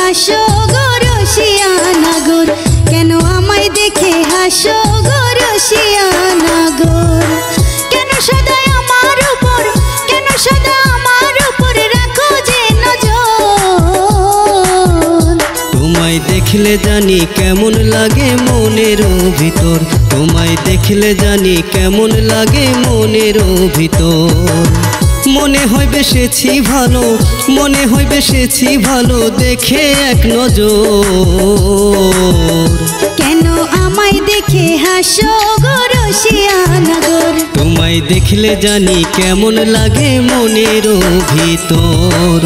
হাসো গো রসিয়ানা গোর, কেন আমায় দেখে হাসো গো রসিয়ানা গোর। কেন সদা আমার উপর, কেন সদা আমার উপর রাখো যে নজর। তোমায় দেখলে জানি কেমন লাগে মনের ভিতর, তোমায় দেখলে জানি কেমন লাগে মনের ভিতর। মনে হয় বেসেছি ভালো, মনে হয় বেসেছি ভালো দেখে এক নজর। কেন আমায় দেখে হাসো গো রসিয়ানা গোর, তোমায় দেখলে জানি কেমন লাগে মনের ভিতর।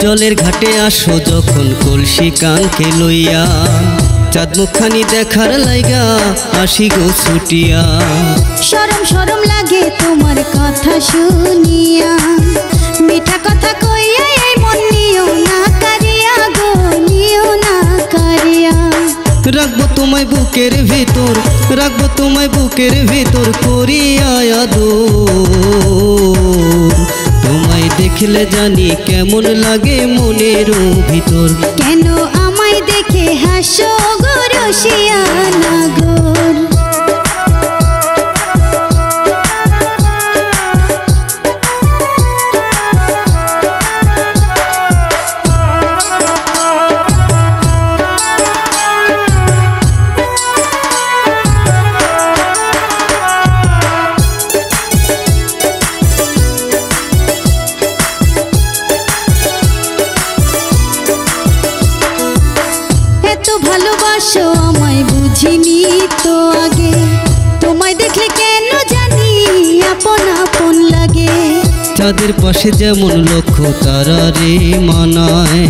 জলের ঘাটে আসো যখন কলসি কাঙ্কে লইয়া, চাঁদ মুখখানি দেখার লাইগা আসি গো ছুটিয়া। শরম শরম লাগে তোমার কথা শুনিয়া, মিঠা কথা কইয়া এই মন নিও না কারিয়া গো, নিও না কারিয়া। রাখবো তোমায় বুকের ভিতর, রাখবো তোমায় বুকের ভিতর করিয়া আদর। তোমায় দেখলে জানি কেমন লাগে মনের ভিতর। কেন আমায় দেখে হাসো গো রসিয়ানা গোর। ভালোবাসো আমায় বুঝিনি তো আগে, তোমায় দেখলে কেন জানি আপন আপন লাগে। চাঁদের পাশে যেমন লক্ষ্য তারা রে মানায়,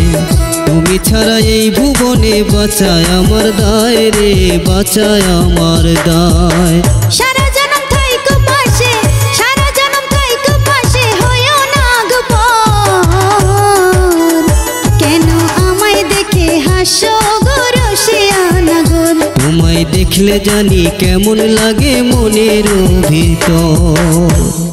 তুমি ছাড়া এই ভুবনে বাঁচায় আমার দায় রে, বাঁচায় আমার দায়। সারা জনম থাইকো পাশে, সারা জনম থাইকো পাশে হইও না গো পর। কেন আমায় দেখে হাসো গো রসিয়ানা গোর, তোমায় দেখলে জানি কেমন লাগে মনের ভিতর।